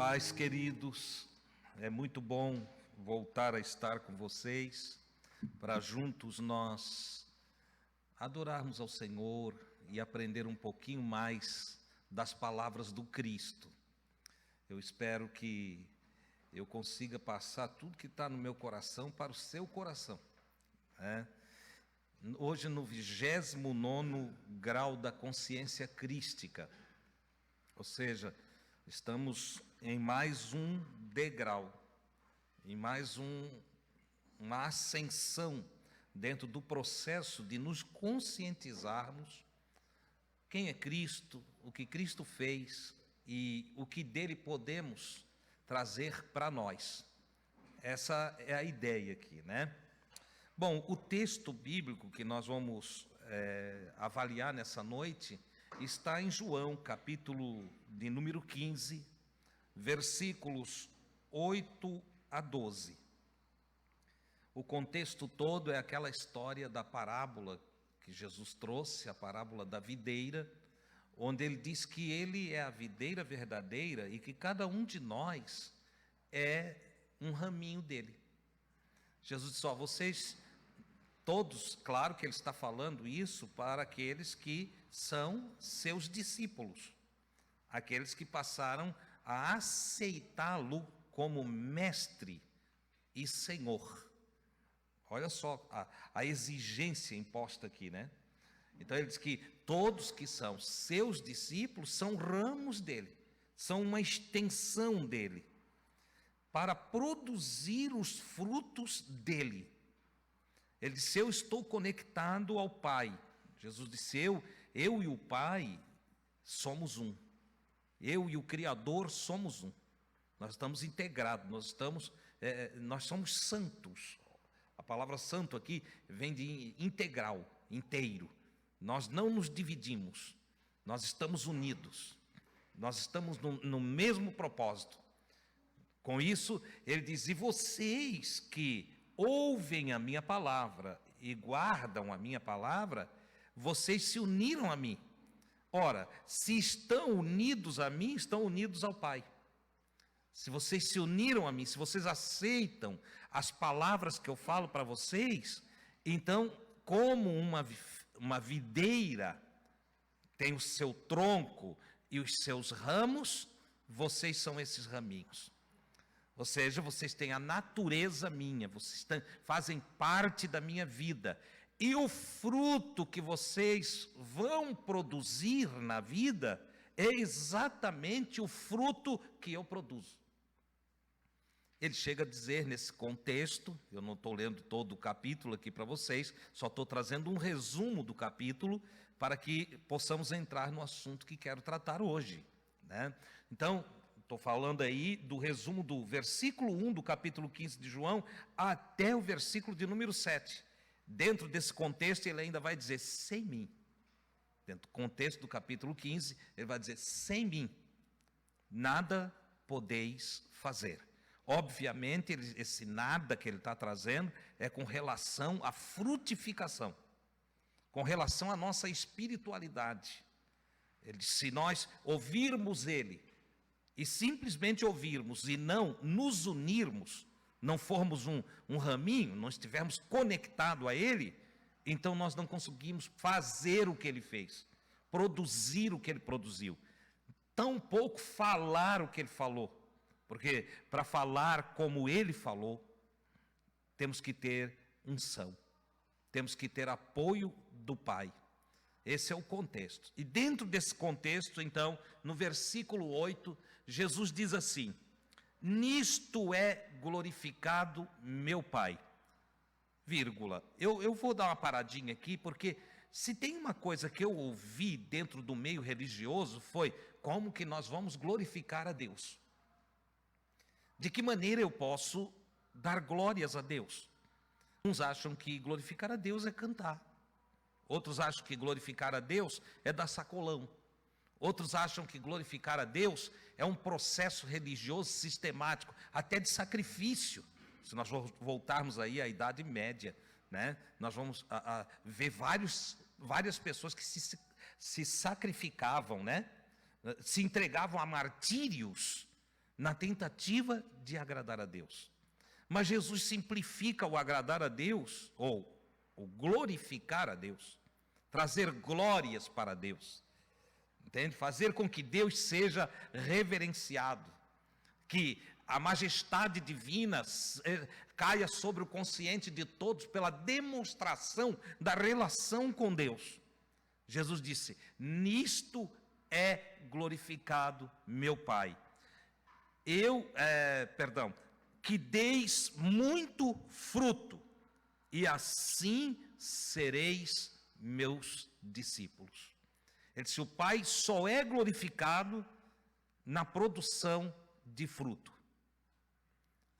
paz, queridos, é muito bom voltar a estar com vocês, para juntos nós adorarmos ao Senhor e aprender um pouquinho mais das palavras do Cristo. Eu espero que eu consiga passar tudo que está no meu coração para o seu coração, né? Hoje no 29º grau da consciência crística, ou seja, estamos em mais um degrau, em mais uma ascensão dentro do processo de nos conscientizarmos quem é Cristo, o que Cristo fez e o que dele podemos trazer para nós. Essa é a ideia aqui, né? Bom, o texto bíblico que nós vamos avaliar nessa noite está em João, capítulo de número 15, versículos 8 a 12. O contexto todo é aquela história da parábola que Jesus trouxe, a parábola da videira, onde ele diz que ele é a videira verdadeira e que cada um de nós é um raminho dele. Jesus disse: vocês todos, claro que ele está falando isso para aqueles que são seus discípulos, aqueles que passaram a aceitá-lo como mestre e Senhor. Olha só a exigência imposta aqui, né? Então ele diz que todos que são seus discípulos são ramos dele, são uma extensão dele, para produzir os frutos dele. Ele disse: eu estou conectado ao Pai. Jesus disse: eu e o Pai somos um. Eu e o Criador somos um. Nós estamos integrados, nós somos santos. A palavra santo aqui vem de integral, inteiro. Nós não nos dividimos, nós estamos unidos, nós estamos no mesmo propósito. Com isso, ele diz: e vocês que ouvem a minha palavra e guardam a minha palavra, vocês se uniram a mim. Ora, se estão unidos a mim, estão unidos ao Pai. Se vocês se uniram a mim, se vocês aceitam as palavras que eu falo para vocês, então, como uma videira tem o seu tronco e os seus ramos, vocês são esses raminhos. Ou seja, vocês têm a natureza minha, vocês fazem parte da minha vida. E o fruto que vocês vão produzir na vida é exatamente o fruto que eu produzo. Ele chega a dizer nesse contexto, eu não estou lendo todo o capítulo aqui para vocês, só estou trazendo um resumo do capítulo para que possamos entrar no assunto que quero tratar hoje, né? Então, estou falando aí do resumo do versículo 1 do capítulo 15 de João até o versículo de número 7. Dentro desse contexto, ele ainda vai dizer: sem mim. Dentro do contexto do capítulo 15, ele vai dizer: sem mim, nada podeis fazer. Obviamente, esse nada que ele está trazendo é com relação à frutificação, com relação à nossa espiritualidade. Ele diz: se nós ouvirmos ele, e simplesmente ouvirmos e não nos unirmos, não formos um raminho, não estivermos conectados a ele, então nós não conseguimos fazer o que ele fez, produzir o que ele produziu, tampouco falar o que ele falou, porque para falar como ele falou, temos que ter unção, temos que ter apoio do Pai. Esse é o contexto. E dentro desse contexto, então, no versículo 8, Jesus diz assim: nisto é glorificado meu Pai, vírgula. Eu vou dar uma paradinha aqui, porque se tem uma coisa que eu ouvi dentro do meio religioso, foi como que nós vamos glorificar a Deus. De que maneira eu posso dar glórias a Deus? Uns acham que glorificar a Deus é cantar. Outros acham que glorificar a Deus é dar sacolão. Outros acham que glorificar a Deus é um processo religioso sistemático, até de sacrifício. Se nós voltarmos aí à Idade Média, né, nós vamos ver várias pessoas que se sacrificavam, né, se entregavam a martírios na tentativa de agradar a Deus. Mas Jesus simplifica o agradar a Deus, ou o glorificar a Deus, trazer glórias para Deus, entende? Fazer com que Deus seja reverenciado, que a majestade divina caia sobre o consciente de todos pela demonstração da relação com Deus. Jesus disse: nisto é glorificado meu Pai. Que deis muito fruto, e assim sereis meus discípulos. Ele disse: o Pai só é glorificado na produção de fruto.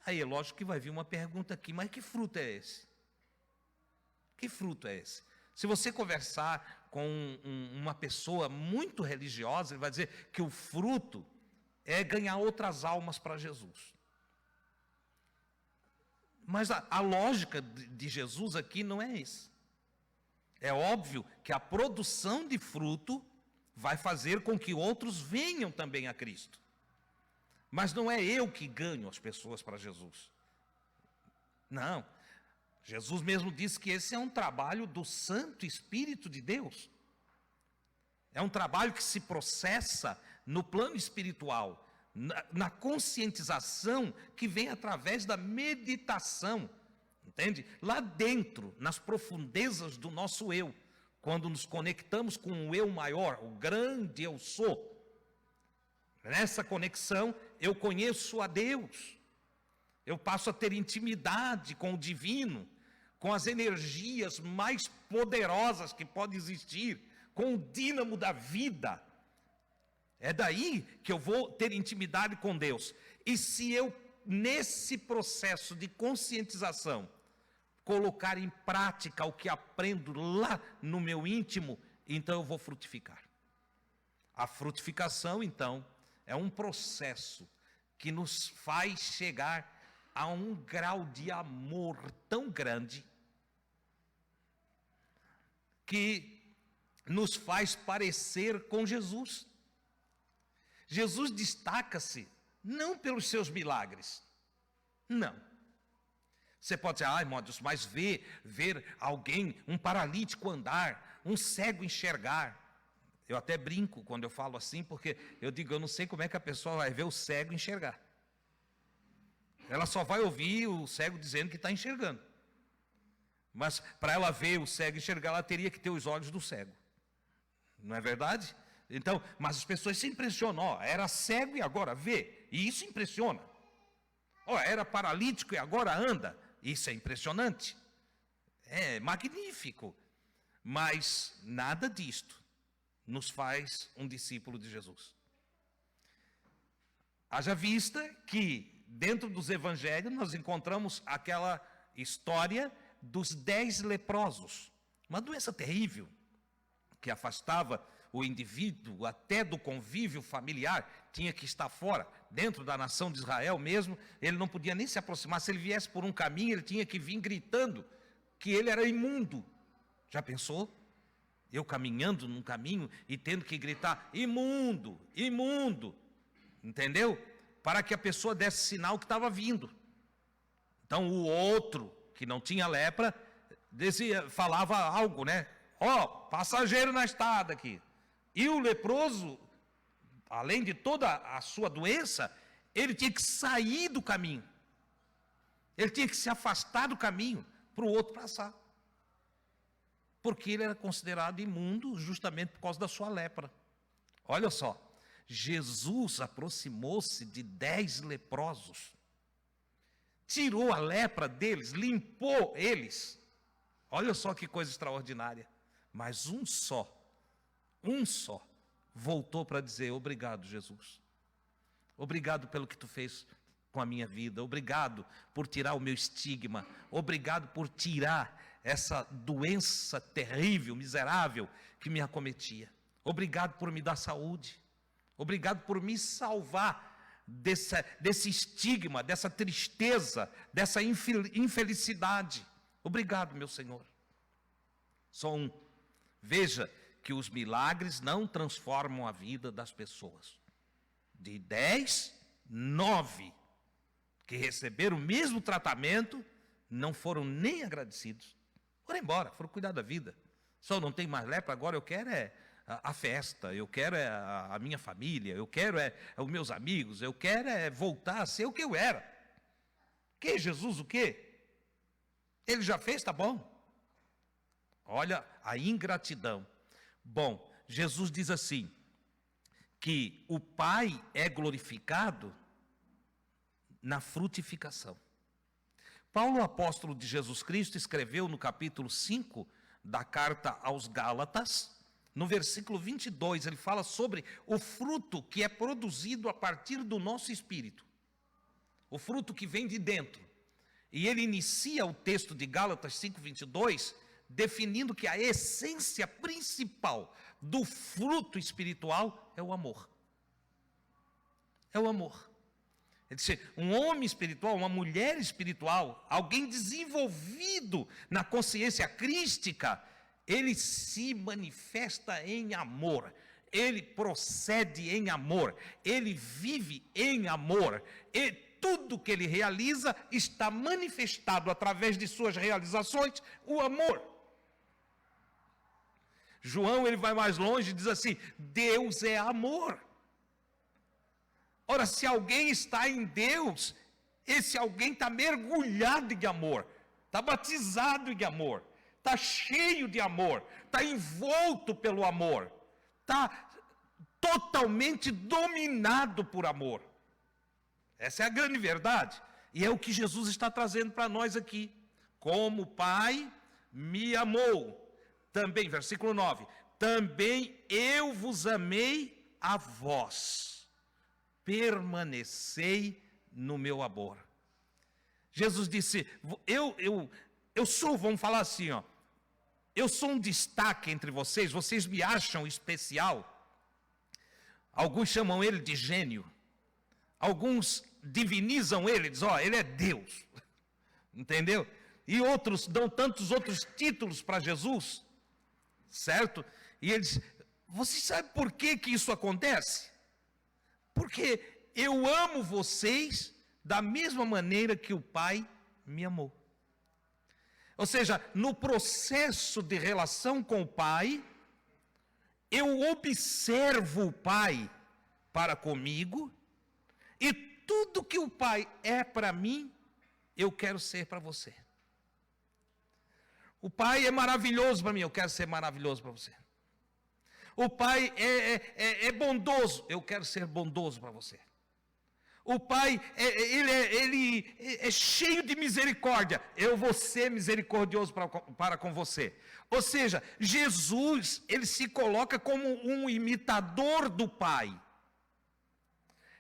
Aí é lógico que vai vir uma pergunta aqui: mas que fruto é esse? Que fruto é esse? Se você conversar com uma pessoa muito religiosa, ele vai dizer que o fruto é ganhar outras almas para Jesus. Mas a lógica de Jesus aqui não é essa. É óbvio que a produção de fruto vai fazer com que outros venham também a Cristo. Mas não é eu que ganho as pessoas para Jesus. Não. Jesus mesmo disse que esse é um trabalho do Santo Espírito de Deus. É um trabalho que se processa no plano espiritual, na conscientização que vem através da meditação, entende? Lá dentro, nas profundezas do nosso eu, quando nos conectamos com o eu maior, o grande eu sou. Nessa conexão, eu conheço a Deus, eu passo a ter intimidade com o divino, com as energias mais poderosas que podem existir, com o dínamo da vida. É daí que eu vou ter intimidade com Deus. E se eu, nesse processo de conscientização, colocar em prática o que aprendo lá no meu íntimo, então eu vou frutificar. A frutificação, então, é um processo que nos faz chegar a um grau de amor tão grande que nos faz parecer com Jesus. Jesus destaca-se não pelos seus milagres, não. Você pode dizer: ai, Deus, mas ver alguém, um paralítico andar, um cego enxergar. Eu até brinco quando eu falo assim, porque eu digo: eu não sei como é que a pessoa vai ver o cego enxergar. Ela só vai ouvir o cego dizendo que está enxergando. Mas para ela ver o cego enxergar, ela teria que ter os olhos do cego. Não é verdade? Então, mas as pessoas se impressionam. Era cego e agora vê. E isso impressiona. Era paralítico e agora anda. Isso é impressionante. É magnífico. Mas nada disto nos faz um discípulo de Jesus. Haja vista que dentro dos evangelhos nós encontramos aquela história dos 10 leprosos. Uma doença terrível que afastava o indivíduo até do convívio familiar, tinha que estar fora, dentro da nação de Israel mesmo, ele não podia nem se aproximar. Se ele viesse por um caminho, ele tinha que vir gritando que ele era imundo. Já pensou? Eu caminhando num caminho e tendo que gritar: imundo, imundo, entendeu? Para que a pessoa desse sinal que estava vindo. Então o outro, que não tinha lepra, falava algo, né? Passageiro na estrada aqui. E o leproso, além de toda a sua doença, ele tinha que sair do caminho. Ele tinha que se afastar do caminho para o outro passar. Porque ele era considerado imundo justamente por causa da sua lepra. Olha só, Jesus aproximou-se de 10 leprosos, tirou a lepra deles, limpou eles. Olha só que coisa extraordinária. Mas um só, voltou para dizer: obrigado, Jesus. Obrigado pelo que tu fez com a minha vida. Obrigado por tirar o meu estigma. Obrigado por tirar essa doença terrível, miserável que me acometia. Obrigado por me dar saúde. Obrigado por me salvar desse estigma, dessa tristeza, dessa infelicidade. Obrigado, meu Senhor. Só um. Veja que os milagres não transformam a vida das pessoas. De 10, 9 que receberam o mesmo tratamento não foram nem agradecidos. Foram embora, foram cuidar da vida. Só não tem mais lepra, agora eu quero a festa, eu quero a minha família, eu quero os meus amigos, eu quero voltar a ser o que eu era. Que Jesus o quê? Ele já fez, tá bom. Olha a ingratidão. Bom, Jesus diz assim, que o Pai é glorificado na frutificação. Paulo, apóstolo de Jesus Cristo, escreveu no capítulo 5 da carta aos Gálatas, no versículo 22, ele fala sobre o fruto que é produzido a partir do nosso espírito. O fruto que vem de dentro. E ele inicia o texto de Gálatas 5:22, definindo que a essência principal do fruto espiritual é o amor. É o amor. Ele diz, um homem espiritual, uma mulher espiritual, alguém desenvolvido na consciência crística, ele se manifesta em amor, ele procede em amor, ele vive em amor, e tudo que ele realiza está manifestado através de suas realizações, o amor. João, ele vai mais longe e diz assim, Deus é amor. Ora, se alguém está em Deus, esse alguém está mergulhado em amor, está batizado em amor, está cheio de amor, está envolto pelo amor, está totalmente dominado por amor. Essa é a grande verdade, e é o que Jesus está trazendo para nós aqui. Como o Pai me amou, também, versículo 9, também eu vos amei a vós. Permanecei no meu amor. Jesus disse, eu sou, vamos falar assim, ó, eu sou um destaque entre vocês, vocês me acham especial. Alguns chamam ele de gênio, alguns divinizam ele, dizem, ó, ele é Deus, entendeu? E outros dão tantos outros títulos para Jesus, certo? E eles, você sabe por que isso acontece? Porque eu amo vocês da mesma maneira que o Pai me amou. Ou seja, no processo de relação com o Pai, eu observo o Pai para comigo, e tudo que o Pai é para mim, eu quero ser para você. O Pai é maravilhoso para mim, eu quero ser maravilhoso para você. O Pai é bondoso, eu quero ser bondoso para você. O Pai, ele é cheio de misericórdia, eu vou ser misericordioso para com você. Ou seja, Jesus, ele se coloca como um imitador do Pai.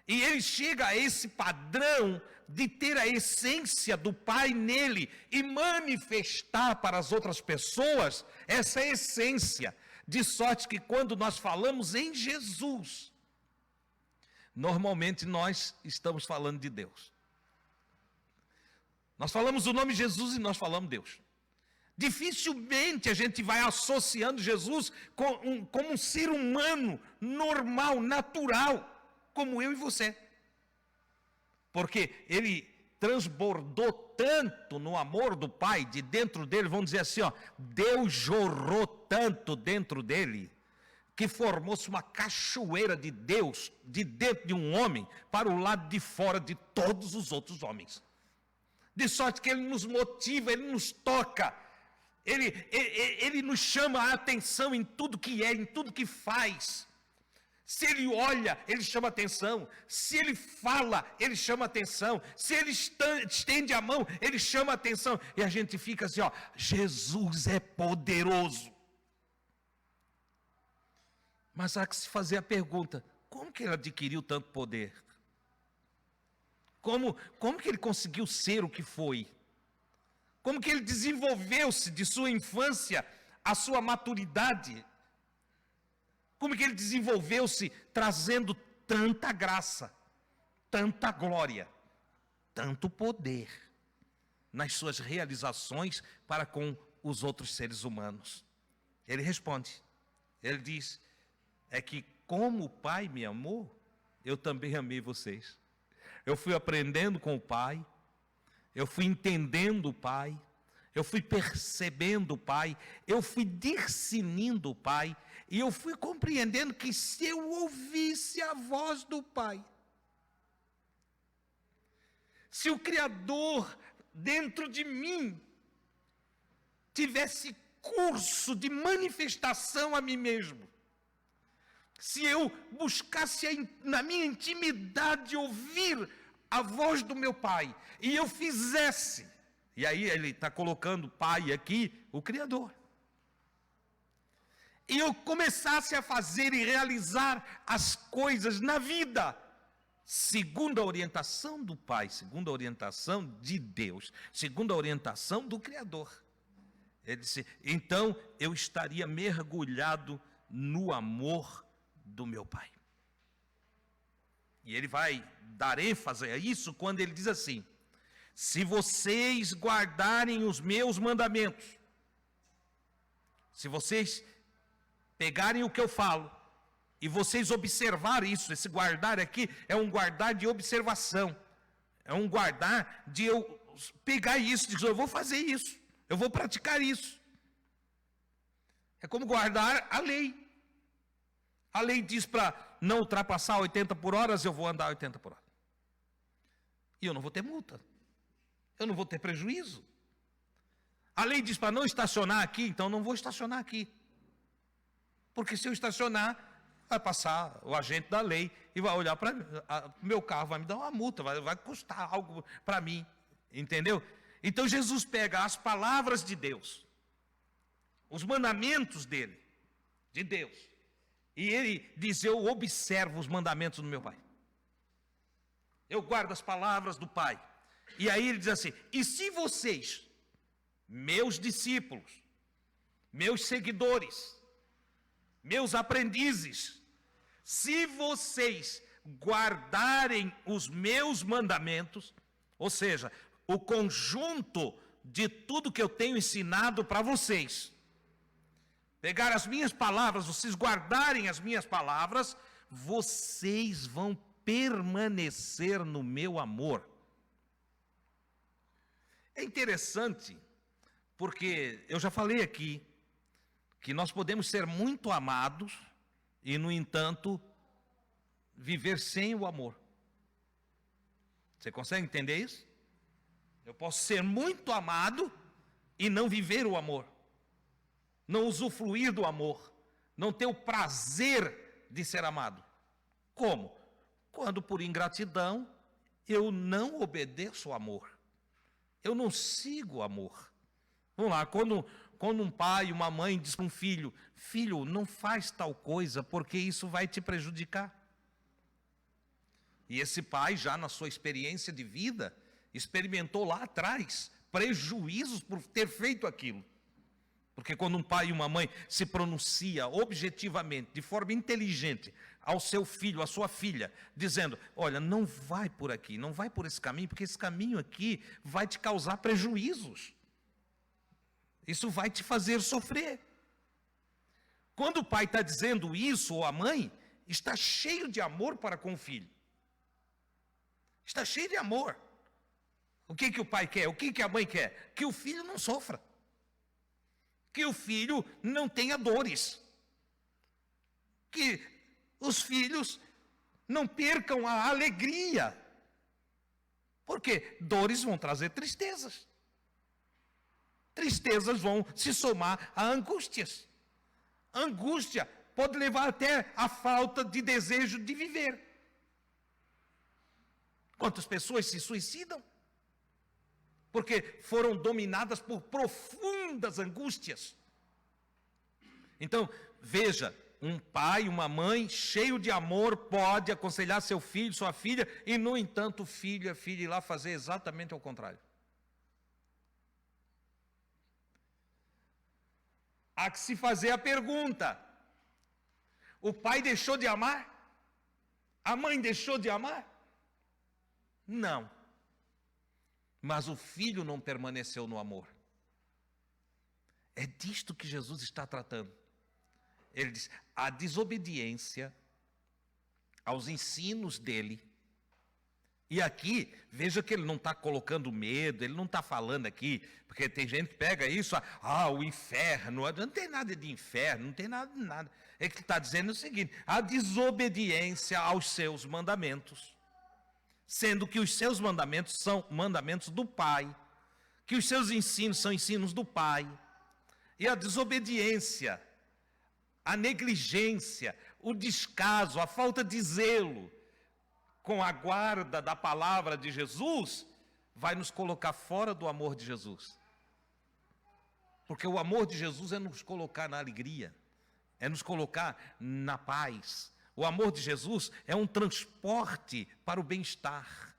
E ele chega a esse padrão de ter a essência do Pai nele e manifestar para as outras pessoas essa essência. De sorte que quando nós falamos em Jesus, normalmente nós estamos falando de Deus. Nós falamos o nome Jesus e nós falamos Deus. Dificilmente a gente vai associando Jesus como um ser humano normal, natural, como eu e você. Porque ele transbordou tanto no amor do Pai, de dentro dele, vamos dizer assim, ó, Deus jorrou tanto dentro dele, que formou-se uma cachoeira de Deus, de dentro de um homem, para o lado de fora de todos os outros homens. De sorte que ele nos motiva, ele nos toca, ele nos chama a atenção em tudo que é, em tudo que faz. Se ele olha, ele chama atenção. Se ele fala, ele chama atenção. Se ele estende a mão, ele chama atenção. E a gente fica assim, ó, Jesus é poderoso. Mas há que se fazer a pergunta, como que ele adquiriu tanto poder? Como que ele conseguiu ser o que foi? Como que ele desenvolveu-se de sua infância à sua maturidade? Como que ele desenvolveu-se trazendo tanta graça, tanta glória, tanto poder nas suas realizações para com os outros seres humanos? Ele responde, ele diz, é que como o Pai me amou, eu também amei vocês. eu fui aprendendo com o Pai, eu fui entendendo o Pai, eu fui percebendo o Pai, eu fui discernindo o Pai, e eu fui compreendendo que se eu ouvisse a voz do Pai, se o Criador dentro de mim tivesse curso de manifestação a mim mesmo, se eu buscasse na minha intimidade ouvir a voz do meu Pai, e eu fizesse, e aí ele está colocando Pai aqui, o Criador, e eu começasse a fazer e realizar as coisas na vida, segundo a orientação do Pai, segundo a orientação de Deus, segundo a orientação do Criador. Ele disse, então eu estaria mergulhado no amor do meu Pai. E ele vai dar ênfase a isso quando ele diz assim, se vocês guardarem os meus mandamentos, se vocês pegarem o que eu falo, e vocês observarem isso, esse guardar aqui é um guardar de observação, é um guardar de eu pegar isso, dizer, eu vou fazer isso, eu vou praticar isso. É como guardar a lei. A lei diz para não ultrapassar 80 por hora, eu vou andar 80 por hora. E eu não vou ter multa, eu não vou ter prejuízo. A lei diz para não estacionar aqui, então eu não vou estacionar aqui. Porque se eu estacionar, vai passar o agente da lei e vai olhar para o meu carro, vai me dar uma multa, vai custar algo para mim, entendeu? Então Jesus pega as palavras de Deus, os mandamentos dele, de Deus, e ele diz, eu observo os mandamentos do meu Pai, eu guardo as palavras do Pai, e aí ele diz assim, e se vocês, meus discípulos, meus seguidores, meus aprendizes, se vocês guardarem os meus mandamentos, ou seja, o conjunto de tudo que eu tenho ensinado para vocês, pegar as minhas palavras, vocês guardarem as minhas palavras, vocês vão permanecer no meu amor. É interessante, porque eu já falei aqui, que nós podemos ser muito amados e, no entanto, viver sem o amor. Você consegue entender isso? Eu posso ser muito amado e não viver o amor, não usufruir do amor, não ter o prazer de ser amado. Como? Quando, por ingratidão, eu não obedeço o amor, eu não sigo o amor. Vamos lá, quando um pai, uma mãe diz para um filho, filho, não faz tal coisa, porque isso vai te prejudicar. E esse pai, já na sua experiência de vida, experimentou lá atrás prejuízos por ter feito aquilo. Porque quando um pai e uma mãe se pronuncia objetivamente, de forma inteligente, ao seu filho, à sua filha, dizendo, olha, não vai por aqui, não vai por esse caminho, porque esse caminho aqui vai te causar prejuízos. Isso vai te fazer sofrer. Quando o pai está dizendo isso, ou a mãe, está cheio de amor para com o filho. Está cheio de amor. O que o pai quer? O que a mãe quer? Que o filho não sofra. Que o filho não tenha dores. Que os filhos não percam a alegria. Porque dores vão trazer tristezas. Tristezas vão se somar a angústias. Angústia pode levar até a falta de desejo de viver. Quantas pessoas se suicidam? Porque foram dominadas por profundas angústias. Então, veja, um pai, uma mãe cheio de amor pode aconselhar seu filho, sua filha, e no entanto o filho e a filha ir lá fazer exatamente ao contrário. Há que se fazer a pergunta, o pai deixou de amar? A mãe deixou de amar? Não. Mas o filho não permaneceu no amor. É disto que Jesus está tratando. Ele diz, a desobediência aos ensinos dele E aqui, veja que ele não está colocando medo, ele não está falando aqui, porque tem gente que pega isso, o inferno, não tem nada de inferno, não tem nada de nada. É que ele está dizendo o seguinte: a desobediência aos seus mandamentos, sendo que os seus mandamentos são mandamentos do Pai, que os seus ensinos são ensinos do Pai, e a desobediência, a negligência, o descaso, a falta de zelo com a guarda da palavra de Jesus, vai nos colocar fora do amor de Jesus. Porque o amor de Jesus é nos colocar na alegria, é nos colocar na paz. O amor de Jesus é um transporte para o bem-estar.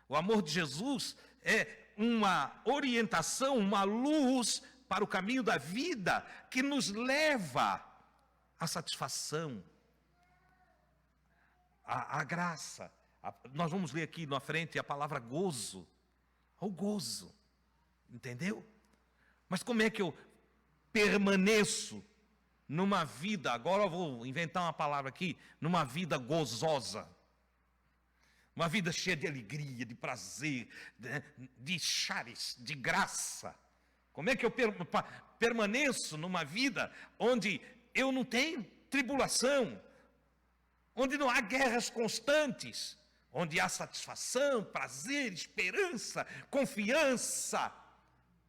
O amor de Jesus é uma orientação, uma luz para o caminho da vida, que nos leva à satisfação, à graça. Nós vamos ler aqui na frente a palavra gozo, o gozo, entendeu? Mas como é que eu permaneço numa vida, agora eu vou inventar uma palavra aqui, numa vida gozosa, uma vida cheia de alegria, de prazer, de charis, de graça? Como é que eu permaneço numa vida onde eu não tenho tribulação, onde não há guerras constantes, onde há satisfação, prazer, esperança, confiança,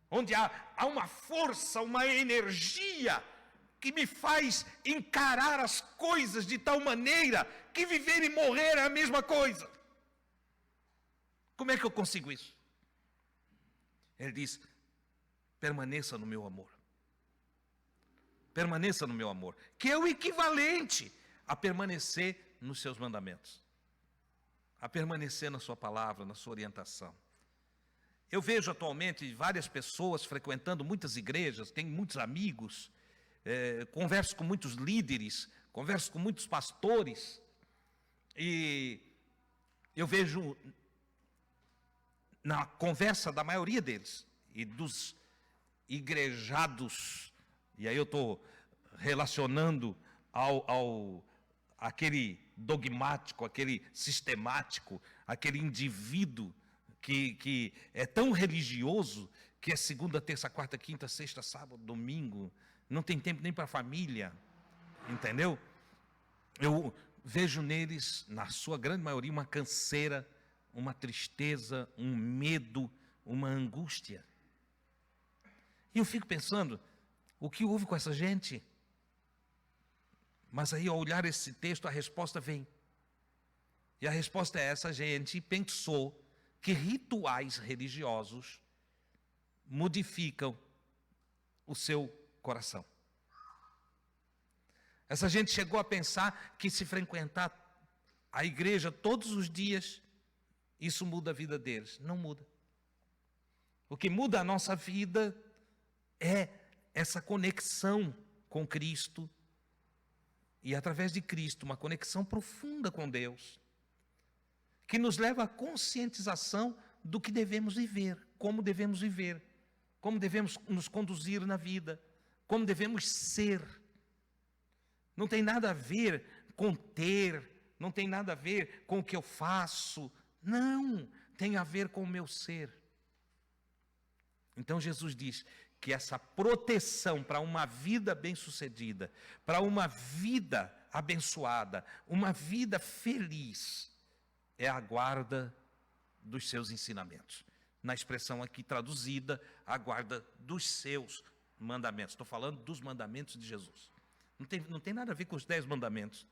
onde há uma força, uma energia que me faz encarar as coisas de tal maneira que viver e morrer é a mesma coisa? Como é que eu consigo isso? Ele diz: permaneça no meu amor. Permaneça no meu amor, que é o equivalente a permanecer nos seus mandamentos, a permanecer na sua palavra, na sua orientação. Eu vejo atualmente várias pessoas frequentando muitas igrejas, tenho muitos amigos, converso com muitos líderes, converso com muitos pastores, e eu vejo na conversa da maioria deles e dos igrejados, e aí eu estou relacionando aquele dogmático, aquele sistemático, aquele indivíduo que é tão religioso que é segunda, terça, quarta, quinta, sexta, sábado, domingo, não tem tempo nem para a família, entendeu? Eu vejo neles, na sua grande maioria, uma canseira, uma tristeza, um medo, uma angústia. E eu fico pensando, o que houve com essa gente? Mas aí, ao olhar esse texto, a resposta vem. E a resposta é: essa gente pensou que rituais religiosos modificam o seu coração. Essa gente chegou a pensar que se frequentar a igreja todos os dias, isso muda a vida deles. Não muda. O que muda a nossa vida é essa conexão com Cristo, e através de Cristo, uma conexão profunda com Deus, que nos leva à conscientização do que devemos viver, como devemos nos conduzir na vida, como devemos ser. Não tem nada a ver com ter, não tem nada a ver com o que eu faço, não, tem a ver com o meu ser. Então Jesus diz que essa proteção para uma vida bem-sucedida, para uma vida abençoada, uma vida feliz, é a guarda dos seus ensinamentos. Na expressão aqui traduzida, a guarda dos seus mandamentos. Estou falando dos mandamentos de Jesus. Não tem nada a ver com os 10 mandamentos.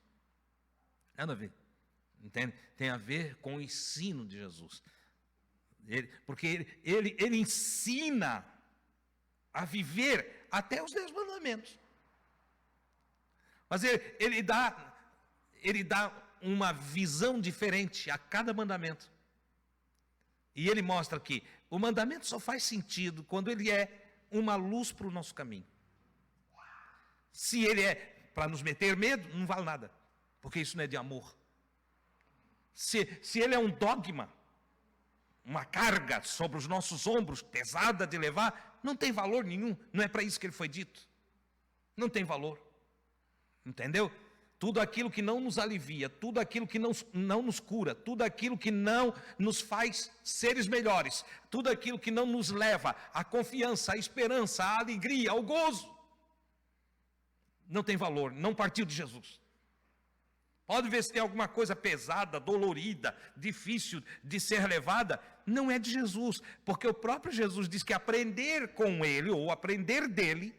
Nada a ver. Entende? Tem a ver com o ensino de Jesus. Porque ele ensina a viver até os 10 mandamentos. Mas ele dá uma visão diferente a cada mandamento. E ele mostra que o mandamento só faz sentido quando ele é uma luz para o nosso caminho. Se ele é para nos meter medo, não vale nada, porque isso não é de amor. Se ele é um dogma, uma carga sobre os nossos ombros, pesada de levar, não tem valor nenhum, não é para isso que ele foi dito. Não tem valor, entendeu? tudo aquilo que não nos alivia, tudo aquilo que não nos cura, tudo aquilo que não nos faz seres melhores, tudo aquilo que não nos leva à confiança, à esperança, à alegria, ao gozo, não tem valor, não partiu de Jesus. Pode ver se tem alguma coisa pesada, dolorida, difícil de ser levada, não é de Jesus, porque o próprio Jesus diz que aprender com Ele, ou aprender dele,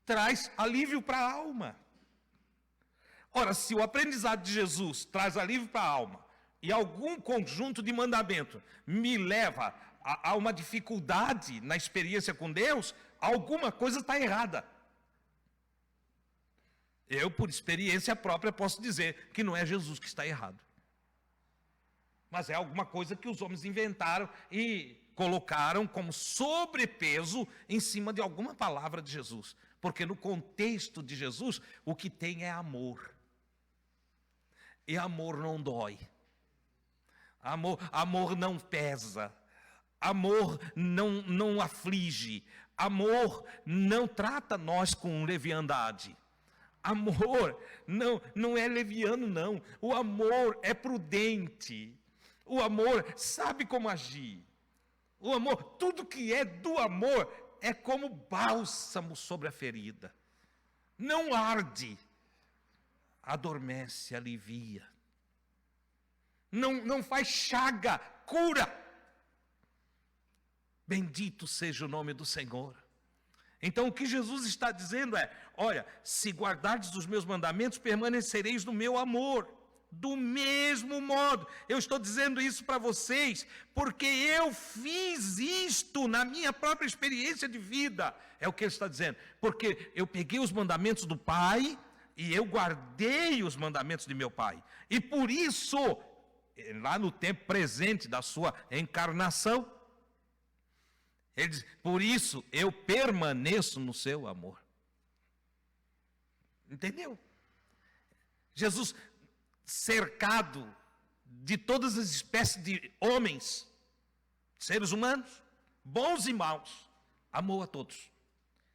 traz alívio para a alma. Ora, se o aprendizado de Jesus traz alívio para a alma, e algum conjunto de mandamento me leva a uma dificuldade na experiência com Deus, alguma coisa está errada. Eu, por experiência própria, posso dizer que não é Jesus que está errado. Mas é alguma coisa que os homens inventaram e colocaram como sobrepeso em cima de alguma palavra de Jesus. Porque no contexto de Jesus, o que tem é amor. E amor não dói. Amor não pesa. Amor não aflige. Amor não trata nós com leviandade. Amor não é leviano, não. O amor é prudente. O amor sabe como agir. O amor, tudo que é do amor é como bálsamo sobre a ferida. Não arde, adormece, alivia. Não faz chaga, cura. Bendito seja o nome do Senhor. Então o que Jesus está dizendo é, olha, se guardardes os meus mandamentos, permanecereis no meu amor. Do mesmo modo, eu estou dizendo isso para vocês, porque eu fiz isto na minha própria experiência de vida. É o que ele está dizendo. Porque eu peguei os mandamentos do Pai e eu guardei os mandamentos de meu Pai. E por isso, lá no tempo presente da sua encarnação, ele diz, por isso eu permaneço no seu amor. Entendeu? Jesus, cercado de todas as espécies de homens, seres humanos, bons e maus, amou a todos.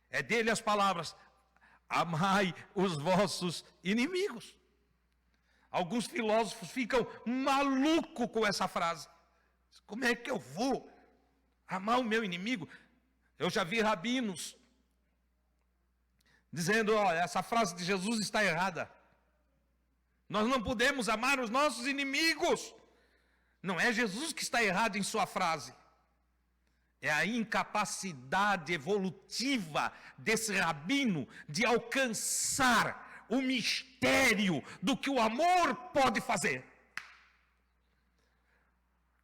É dele as palavras, amai os vossos inimigos. Alguns filósofos ficam malucos com essa frase. Como é que eu vou amar o meu inimigo? Eu já vi rabinos dizendo, olha, essa frase de Jesus está errada. Nós não podemos amar os nossos inimigos. Não é Jesus que está errado em sua frase. É a incapacidade evolutiva desse rabino de alcançar o mistério do que o amor pode fazer.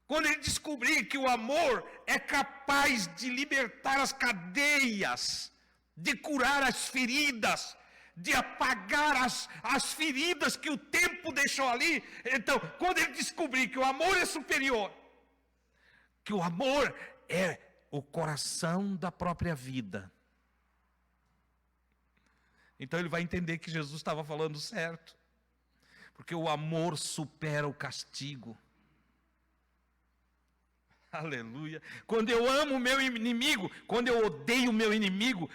Quando ele descobrir que o amor é capaz de libertar as cadeias, de curar as feridas, de apagar as feridas que o tempo deixou ali. Então, quando ele descobrir que o amor é superior, que o amor é o coração da própria vida, então ele vai entender que Jesus estava falando certo. Porque o amor supera o castigo. Aleluia. Quando eu amo o meu inimigo, quando eu odeio o meu inimigo,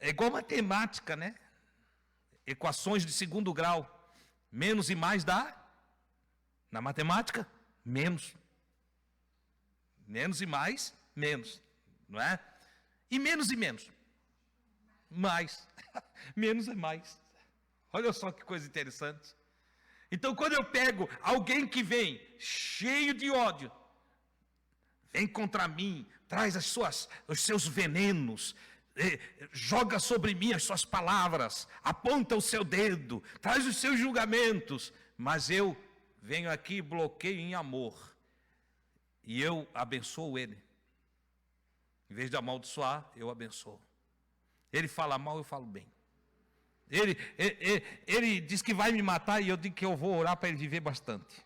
é igual matemática, né? Equações de segundo grau. Menos e mais dá? Na matemática, menos. Menos e mais, menos. Não é? E menos, mais. Menos é mais. Olha só que coisa interessante. Então, quando eu pego alguém que vem cheio de ódio, vem contra mim, traz os seus venenos, joga sobre mim as suas palavras, aponta o seu dedo, traz os seus julgamentos, mas eu venho aqui e bloqueio em amor, e eu abençoo ele. Em vez de amaldiçoar, eu abençoo. Ele fala mal, eu falo bem. Ele diz que vai me matar e eu digo que eu vou orar para ele viver bastante.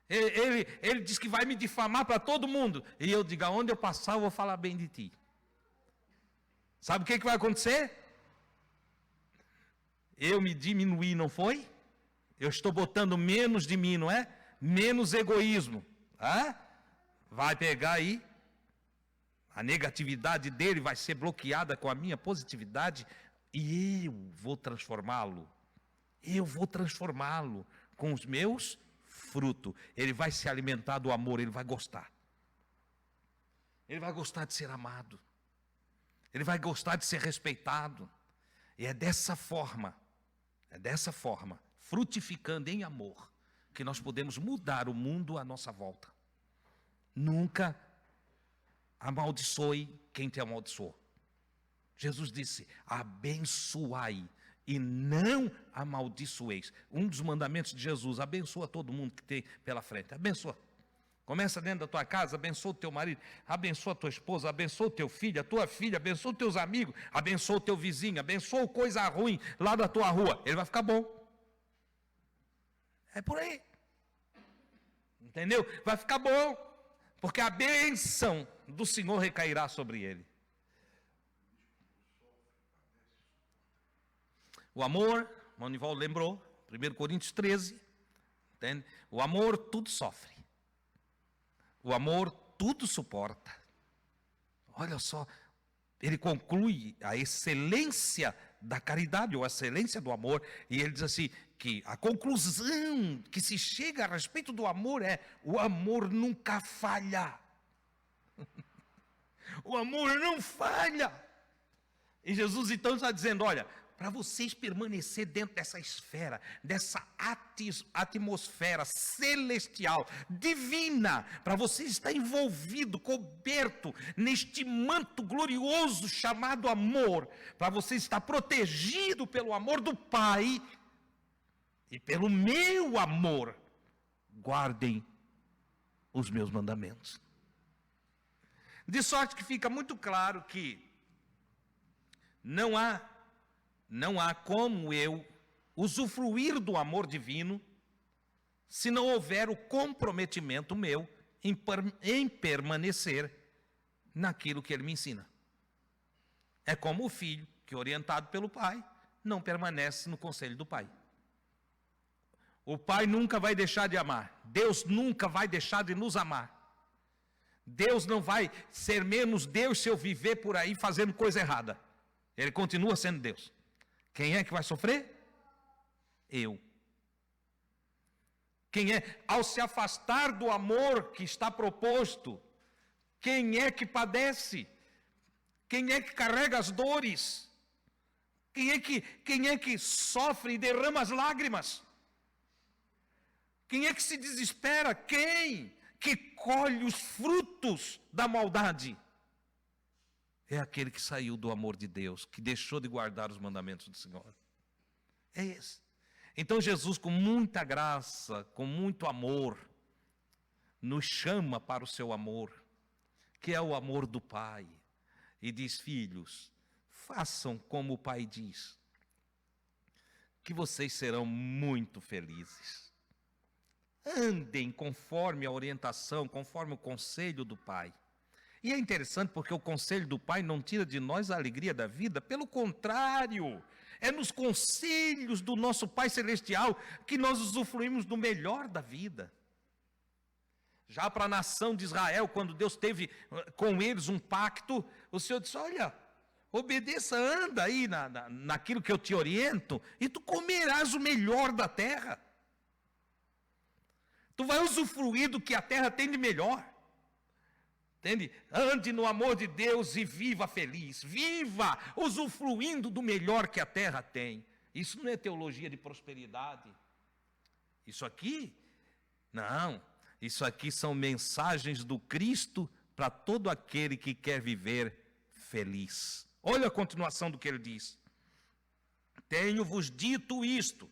Ele diz que vai me difamar para todo mundo e eu digo, aonde eu passar eu vou falar bem de ti. Sabe o que vai acontecer? Eu me diminuí, não foi? Eu estou botando menos de mim, não é? Menos egoísmo. Vai pegar aí, a negatividade dele vai ser bloqueada com a minha positividade e eu vou transformá-lo. Eu vou transformá-lo com os meus frutos. Ele vai se alimentar do amor, ele vai gostar. Ele vai gostar de ser amado. Ele vai gostar de ser respeitado. E é dessa forma, frutificando em amor, que nós podemos mudar o mundo à nossa volta. Nunca amaldiçoe quem te amaldiçoou. Jesus disse: abençoai e não amaldiçoeis. Um dos mandamentos de Jesus: abençoa todo mundo que tem pela frente. Abençoa. Começa dentro da tua casa, abençoa o teu marido, abençoa a tua esposa, abençoa o teu filho, a tua filha, abençoa os teus amigos, abençoa o teu vizinho, abençoa coisa ruim lá da tua rua. Ele vai ficar bom. É por aí. Entendeu? Vai ficar bom, porque a bênção do Senhor recairá sobre ele. O amor, Monival lembrou, 1 Coríntios 13, entende? O amor tudo sofre. O amor tudo suporta. Olha só, ele conclui a excelência da caridade, ou a excelência do amor, e ele diz assim, que a conclusão que se chega a respeito do amor é: o amor nunca falha. O amor não falha. E Jesus então está dizendo: olha, para vocês permanecer dentro dessa esfera, dessa atmosfera celestial, divina, para vocês estar envolvido, coberto neste manto glorioso chamado amor, para você estar protegido pelo amor do Pai e pelo meu amor, guardem os meus mandamentos. De sorte que fica muito claro que não há como eu usufruir do amor divino se não houver o comprometimento meu em permanecer naquilo que ele me ensina. É como o filho que, orientado pelo pai, não permanece no conselho do pai. O pai nunca vai deixar de amar. Deus nunca vai deixar de nos amar. Deus não vai ser menos Deus se eu viver por aí fazendo coisa errada. Ele continua sendo Deus. Quem é que vai sofrer? Eu. Quem é? Ao se afastar do amor que está proposto, quem é que padece? Quem é que carrega as dores? Quem é que sofre e derrama as lágrimas? Quem é que se desespera? Quem que colhe os frutos da maldade? É aquele que saiu do amor de Deus, que deixou de guardar os mandamentos do Senhor. É esse. Então Jesus, com muita graça, com muito amor, nos chama para o seu amor, que é o amor do Pai. E diz: filhos, façam como o Pai diz, que vocês serão muito felizes. Andem conforme a orientação, conforme o conselho do Pai. E é interessante porque o conselho do Pai não tira de nós a alegria da vida, pelo contrário, é nos conselhos do nosso Pai Celestial que nós usufruímos do melhor da vida. Já para a nação de Israel, quando Deus teve com eles um pacto, o Senhor disse: olha, obedeça, anda aí naquilo que eu te oriento, e tu comerás o melhor da terra. Tu vai usufruir do que a terra tem de melhor. Entende? Ande no amor de Deus e viva feliz. Viva usufruindo do melhor que a terra tem. Isso não é teologia de prosperidade. Isso aqui, não. Isso aqui são mensagens do Cristo para todo aquele que quer viver feliz. Olha a continuação do que ele diz. Tenho-vos dito isto.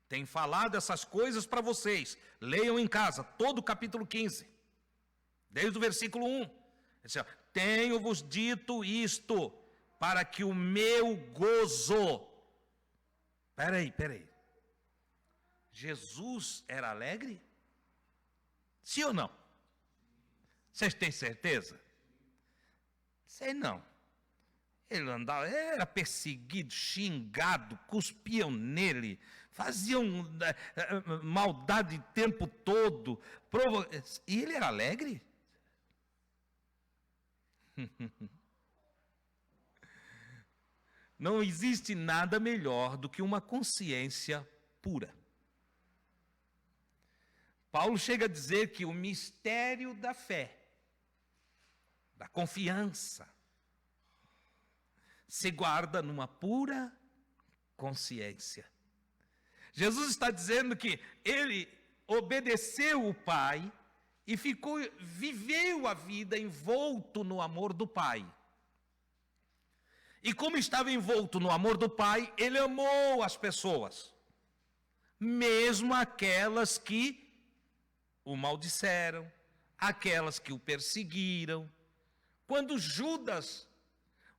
Tenho falado essas coisas para vocês. Leiam em casa, todo o capítulo 15. Desde o versículo 1. Tenho-vos dito isto, para que o meu gozo... Peraí. Jesus era alegre? Sim ou não? Vocês têm certeza? Sei não. Ele andava, era perseguido, xingado, cuspiam nele, faziam maldade o tempo todo. E ele era alegre? Não existe nada melhor do que uma consciência pura. Paulo chega a dizer que o mistério da fé, da confiança, se guarda numa pura consciência. Jesus está dizendo que ele obedeceu o Pai e viveu a vida envolto no amor do Pai. E como estava envolto no amor do Pai, ele amou as pessoas, mesmo aquelas que o maldisseram, aquelas que o perseguiram. Quando Judas,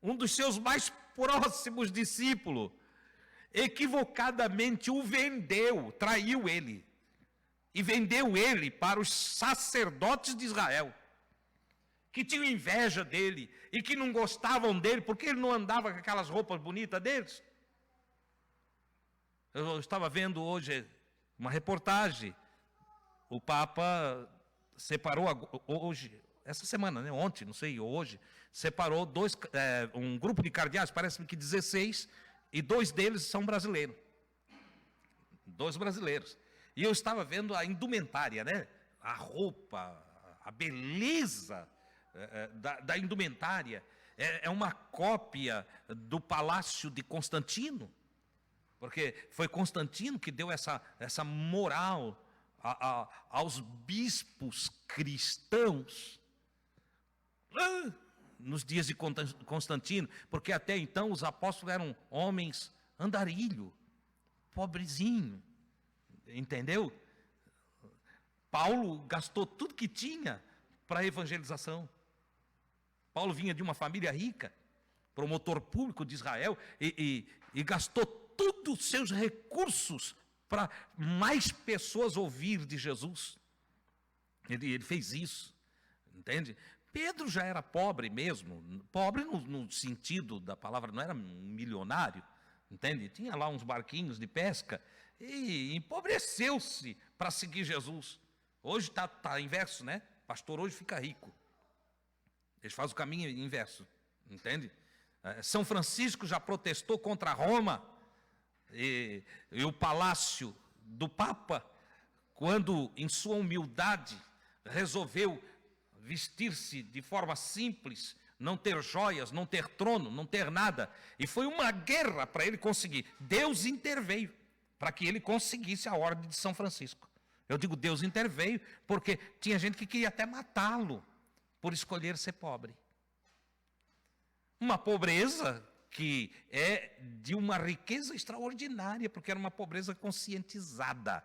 um dos seus mais próximos discípulos, equivocadamente o vendeu, traiu ele, e vendeu ele para os sacerdotes de Israel, que tinham inveja dele, e que não gostavam dele, porque ele não andava com aquelas roupas bonitas deles. Eu estava vendo hoje uma reportagem, o Papa separou hoje, essa semana, né, ontem, não sei, hoje, separou um grupo de cardeais, parece-me que 16, e 2 deles são brasileiros. 2 brasileiros. E eu estava vendo a indumentária, né? A roupa, a beleza da indumentária. É uma cópia do Palácio de Constantino, porque foi Constantino que deu essa moral aos bispos cristãos nos dias de Constantino, porque até então os apóstolos eram homens andarilho, pobrezinho, entendeu? Paulo gastou tudo que tinha para a evangelização. Paulo vinha de uma família rica, promotor público de Israel, e gastou todos os seus recursos para mais pessoas ouvir de Jesus. Ele fez isso, entende? Pedro já era pobre mesmo, pobre no sentido da palavra, não era um milionário, entende? Tinha lá uns barquinhos de pesca e empobreceu-se para seguir Jesus. Hoje está inverso, né? Pastor hoje fica rico. Eles fazem o caminho inverso, entende? São Francisco já protestou contra Roma e o palácio do Papa, quando em sua humildade resolveu vestir-se de forma simples, não ter joias, não ter trono, não ter nada. E foi uma guerra para ele conseguir. Deus interveio para que ele conseguisse a ordem de São Francisco. Eu digo Deus interveio porque tinha gente que queria até matá-lo por escolher ser pobre. Uma pobreza que é de uma riqueza extraordinária, porque era uma pobreza conscientizada.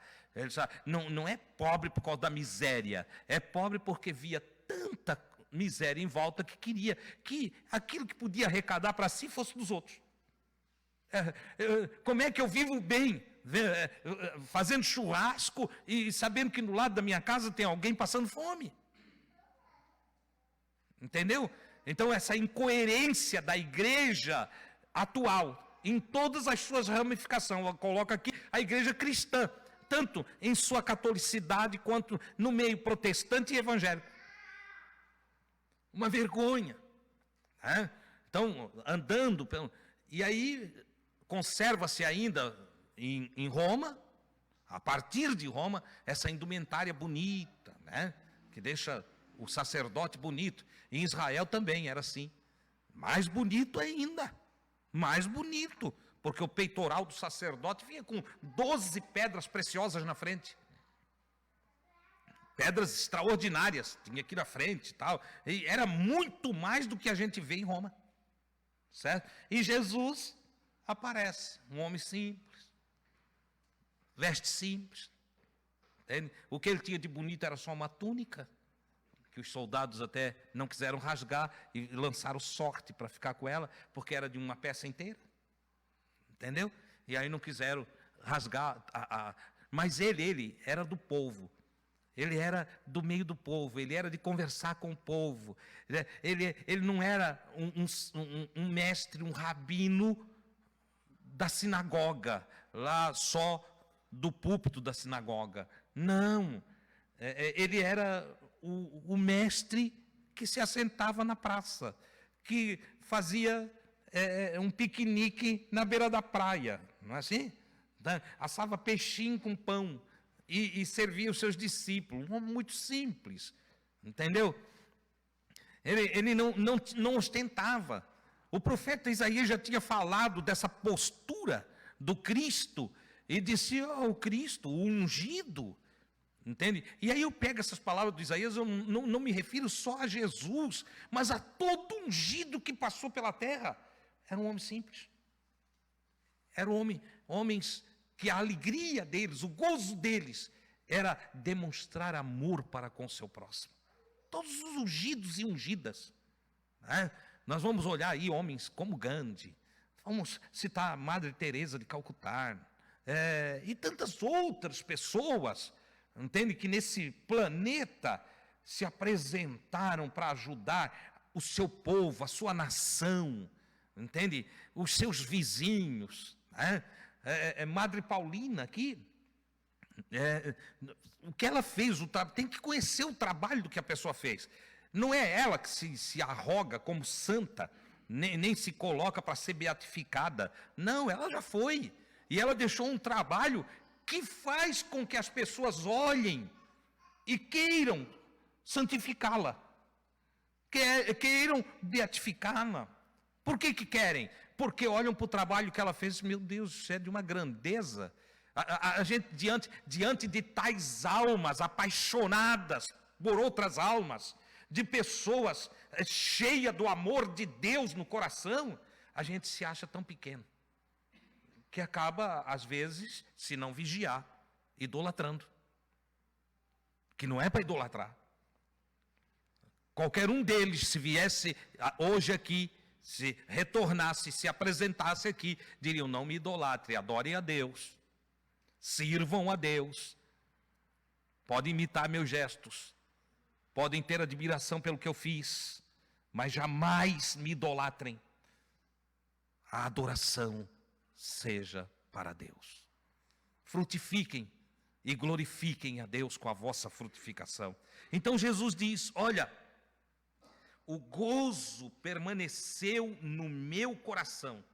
Não é pobre por causa da miséria, é pobre porque via tanta miséria em volta que queria que aquilo que podia arrecadar para si fosse dos outros. Como é que eu vivo bem? Fazendo churrasco e sabendo que no lado da minha casa tem alguém passando fome. Entendeu? Então essa incoerência da igreja atual, em todas as suas ramificações, ela coloca aqui a igreja cristã, tanto em sua catolicidade quanto no meio protestante e evangélico. Uma vergonha. Né? Então, andando, e aí conserva-se ainda em Roma, a partir de Roma, essa indumentária bonita, né? Que deixa o sacerdote bonito. Em Israel também era assim. Mais bonito ainda. Mais bonito. Porque o peitoral do sacerdote vinha com 12 pedras preciosas na frente. Pedras extraordinárias. Tinha aqui na frente e tal. E era muito mais do que a gente vê em Roma. Certo? E Jesus aparece. Um homem simples. Veste simples. Entende? O que ele tinha de bonito era só uma túnica, que os soldados até não quiseram rasgar e lançaram sorte para ficar com ela, porque era de uma peça inteira. Entendeu? E aí não quiseram rasgar. Mas ele era do povo. Ele era do meio do povo, ele era de conversar com o povo. Ele não era um mestre, um rabino da sinagoga, lá só do púlpito da sinagoga. Não, ele era o mestre que se assentava na praça, que fazia um piquenique na beira da praia, não é assim? Assava peixinho com pão e servia os seus discípulos. Um homem muito simples, entendeu? Ele não ostentava. O profeta Isaías já tinha falado dessa postura do Cristo e disse: o Cristo, o ungido, entende? E aí eu pego essas palavras do Isaías, eu não me refiro só a Jesus, mas a todo ungido que passou pela terra. Era um homem simples. Eram homens que a alegria deles, o gozo deles, era demonstrar amor para com o seu próximo. Todos os ungidos e ungidas, né? Nós vamos olhar aí homens como Gandhi, vamos citar a Madre Teresa de Calcutá, e tantas outras pessoas, entende, que nesse planeta se apresentaram para ajudar o seu povo, a sua nação, entende, os seus vizinhos, né? Madre Paulina aqui, o que ela fez, tem que conhecer o trabalho do que a pessoa fez. Não é ela que se arroga como santa, nem se coloca para ser beatificada. Não, ela já foi. E ela deixou um trabalho que faz com que as pessoas olhem e queiram santificá-la, queiram beatificá-la. Por que querem? Porque olham para o trabalho que ela fez. Meu Deus, isso é de uma grandeza. A gente, diante de tais almas apaixonadas por outras almas, de pessoas cheias do amor de Deus no coração, a gente se acha tão pequeno, que acaba, às vezes, se não vigiar, idolatrando. Que não é para idolatrar. Qualquer um deles, se viesse hoje aqui, se retornasse, se apresentasse aqui, diriam: não me idolatre, adorem a Deus, sirvam a Deus, podem imitar meus gestos, podem ter admiração pelo que eu fiz, mas jamais me idolatrem. A adoração seja para Deus. Frutifiquem e glorifiquem a Deus com a vossa frutificação. Então Jesus diz: olha, o gozo permaneceu no meu coração.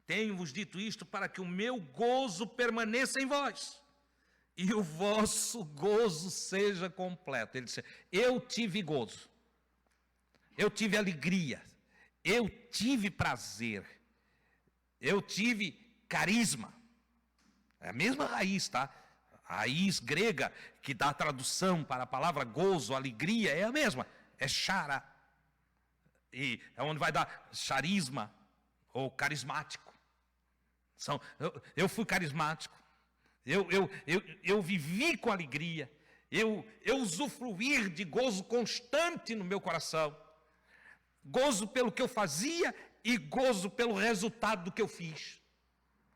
Tenho-vos dito isto para que o meu gozo permaneça em vós e o vosso gozo seja completo. Ele disse: eu tive gozo, eu tive alegria, eu tive prazer, eu tive carisma. É a mesma raiz, tá? A raiz grega que dá a tradução para a palavra gozo, alegria, é a mesma. É chara. E é onde vai dar charisma ou carismático. Eu fui carismático. Eu vivi com alegria. Eu usufruí de gozo constante no meu coração. Gozo pelo que eu fazia e gozo pelo resultado do que eu fiz.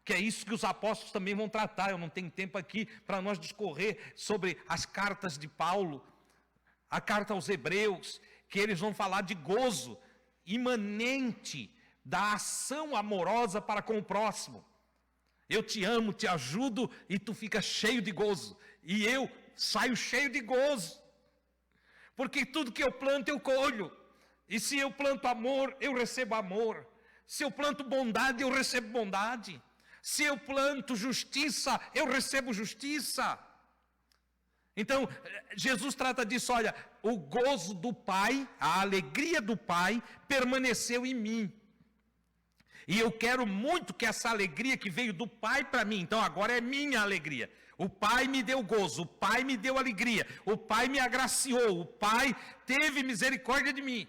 Que é isso que os apóstolos também vão tratar. Eu não tenho tempo aqui para nós discorrer sobre as cartas de Paulo, a carta aos Hebreus, que eles vão falar de gozo imanente da ação amorosa para com o próximo. Eu te amo, te ajudo e tu fica cheio de gozo. E eu saio cheio de gozo. Porque tudo que eu planto eu colho. E se eu planto amor, eu recebo amor. Se eu planto bondade, eu recebo bondade. Se eu planto justiça, eu recebo justiça. Então, Jesus trata disso: olha, o gozo do Pai, a alegria do Pai permaneceu em mim. E eu quero muito que essa alegria que veio do Pai para mim, então agora é minha alegria. O Pai me deu gozo, o Pai me deu alegria, o Pai me agraciou, o Pai teve misericórdia de mim.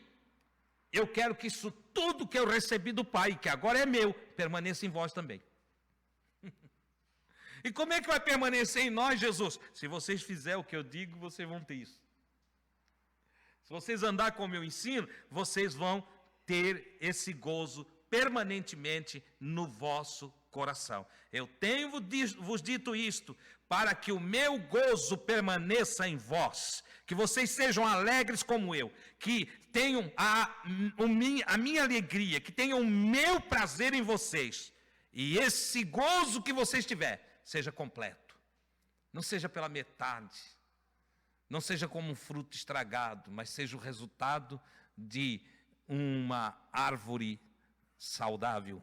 Eu quero que isso tudo que eu recebi do Pai, que agora é meu, permaneça em vós também. E como é que vai permanecer em nós, Jesus? Se vocês fizerem o que eu digo, vocês vão ter isso. Se vocês andarem como eu ensino, vocês vão ter esse gozo permanentemente no vosso coração. Eu tenho vos dito isto, para que o meu gozo permaneça em vós, que vocês sejam alegres como eu, que tenham a minha alegria, que tenham o meu prazer em vocês, e esse gozo que vocês tiverem, seja completo, não seja pela metade, não seja como um fruto estragado, mas seja o resultado de uma árvore saudável.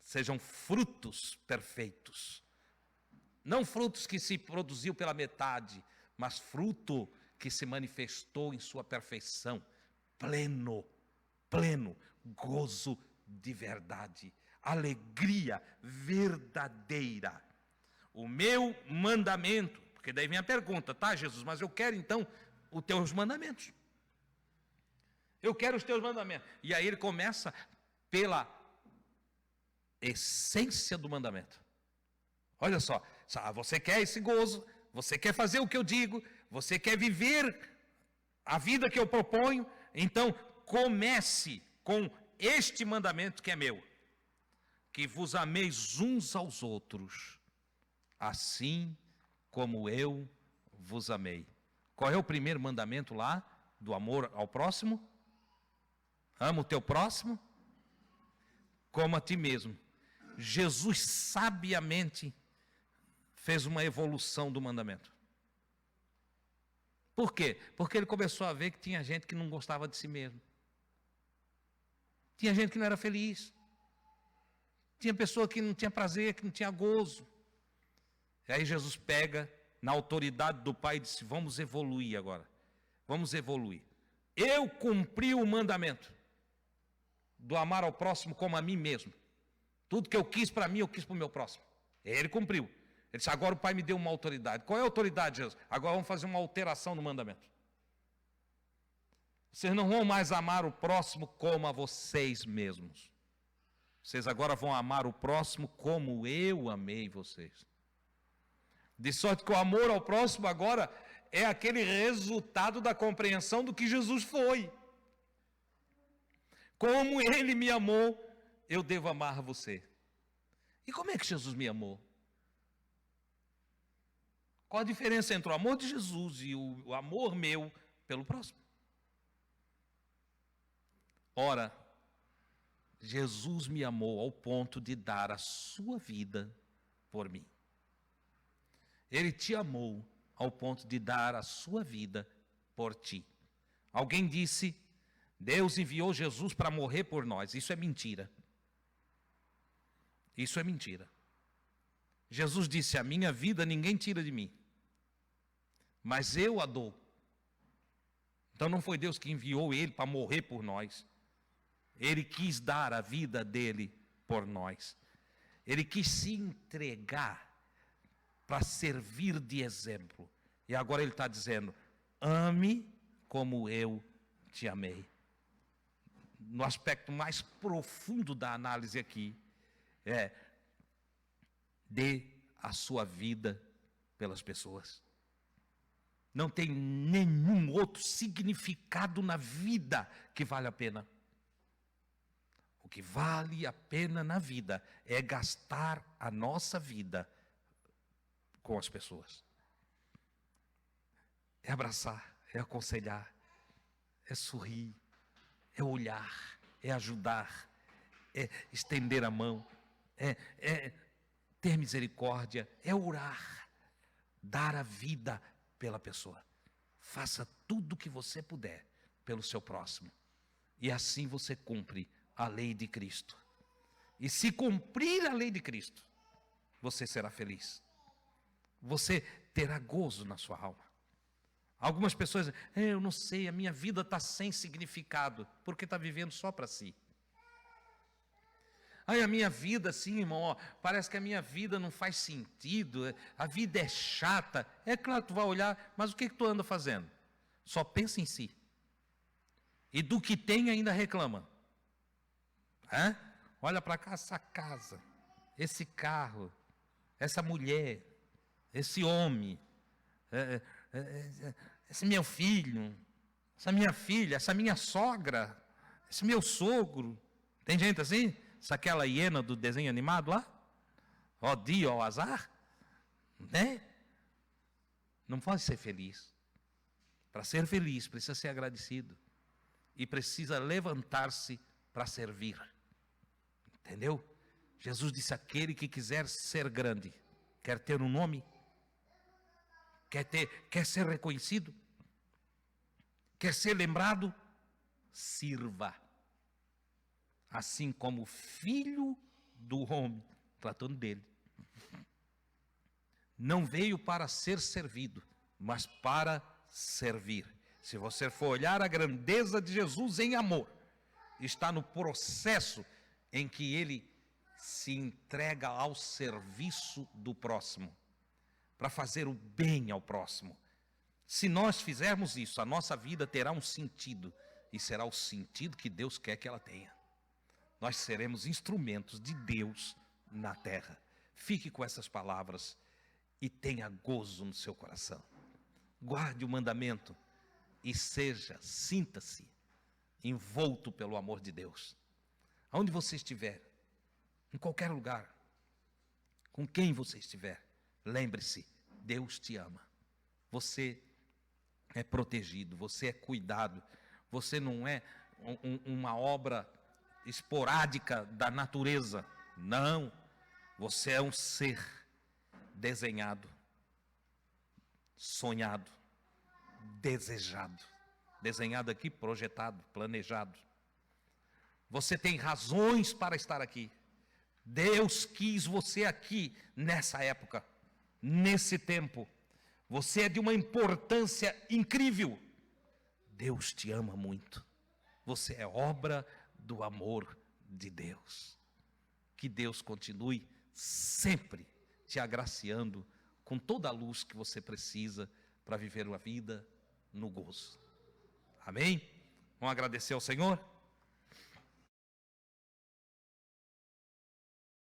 Sejam frutos perfeitos. Não frutos que se produziu pela metade, mas fruto que se manifestou em sua perfeição. Pleno, gozo de verdade, alegria verdadeira. O meu mandamento, porque daí vem a pergunta, tá, Jesus, mas eu quero então os teus mandamentos. Eu quero os teus mandamentos. E aí ele começa pela essência do mandamento. Olha só, você quer esse gozo, você quer fazer o que eu digo, você quer viver a vida que eu proponho, então comece com este mandamento que é meu, que vos ameis uns aos outros, assim como eu vos amei. Qual é o primeiro mandamento lá do amor ao próximo? Ama o teu próximo como a ti mesmo. Jesus sabiamente fez uma evolução do mandamento. Por quê? Porque ele começou a ver que tinha gente que não gostava de si mesmo. Tinha gente que não era feliz. Tinha pessoa que não tinha prazer, que não tinha gozo. E aí Jesus pega, na autoridade do Pai, e disse, vamos evoluir agora. Vamos evoluir. Eu cumpri o mandamento do amar ao próximo como a mim mesmo. Tudo que eu quis para mim, eu quis para o meu próximo. Ele cumpriu. Ele disse, agora o Pai me deu uma autoridade. Qual é a autoridade, Jesus? Agora vamos fazer uma alteração no mandamento. Vocês não vão mais amar o próximo como a vocês mesmos. Vocês agora vão amar o próximo como eu amei vocês. De sorte que o amor ao próximo agora é aquele resultado da compreensão do que Jesus foi. Como ele me amou, eu devo amar você. E como é que Jesus me amou? Qual a diferença entre o amor de Jesus e o amor meu pelo próximo? Ora, Jesus me amou ao ponto de dar a sua vida por mim. Ele te amou ao ponto de dar a sua vida por ti. Alguém disse, Deus enviou Jesus para morrer por nós. Isso é mentira. Isso é mentira. Jesus disse, a minha vida ninguém tira de mim, mas eu a dou. Então não foi Deus que enviou ele para morrer por nós. Ele quis dar a vida dele por nós. Ele quis se entregar para servir de exemplo. E agora ele está dizendo, ame como eu te amei. No aspecto mais profundo da análise aqui, dê a sua vida pelas pessoas. Não tem nenhum outro significado na vida que vale a pena. O que vale a pena na vida é gastar a nossa vida com as pessoas. É abraçar, é aconselhar, é sorrir, é olhar, é ajudar, é estender a mão, é ter misericórdia, é orar, dar a vida pela pessoa. Faça tudo o que você puder pelo seu próximo. E assim você cumpre a lei de Cristo. E se cumprir a lei de Cristo, você será feliz. Você terá gozo na sua alma. Algumas pessoas dizem, eu não sei, a minha vida está sem significado, porque está vivendo só para si. Ai, a minha vida, assim, irmão, parece que a minha vida não faz sentido, a vida é chata. É claro que tu vai olhar, mas o que tu anda fazendo? Só pensa em si. E do que tem ainda reclama. Olha para cá, essa casa, esse carro, essa mulher, esse homem, esse meu filho, essa minha filha, essa minha sogra, esse meu sogro. Tem gente assim? Essa aquela hiena do desenho animado lá? Ó dia, ó azar? Né? Não pode ser feliz. Para ser feliz, precisa ser agradecido. E precisa levantar-se para servir. Entendeu? Jesus disse, aquele que quiser ser grande, quer ter um nome, quer ser reconhecido, quer ser lembrado, sirva. assim como o Filho do Homem, tratando dele, não veio para ser servido, mas para servir. Se você for olhar a grandeza de Jesus em amor, está no processo em que ele se entrega ao serviço do próximo, para fazer o bem ao próximo. Se nós fizermos isso, a nossa vida terá um sentido, e será o sentido que Deus quer que ela tenha. Nós seremos instrumentos de Deus na terra. Fique com essas palavras e tenha gozo no seu coração. Guarde o mandamento e sinta-se envolto pelo amor de Deus. Aonde você estiver, em qualquer lugar, com quem você estiver, lembre-se, Deus te ama. Você é protegido, você é cuidado, você não é uma obra esporádica da natureza. Não, você é um ser desenhado, sonhado, desejado. Desenhado aqui, projetado, planejado. Você tem razões para estar aqui. Deus quis você aqui nessa época, nesse tempo. Você é de uma importância incrível. Deus te ama muito. Você é obra do amor de Deus. Que Deus continue sempre te agraciando com toda a luz que você precisa para viver uma vida no gozo. Amém? Vamos agradecer ao Senhor?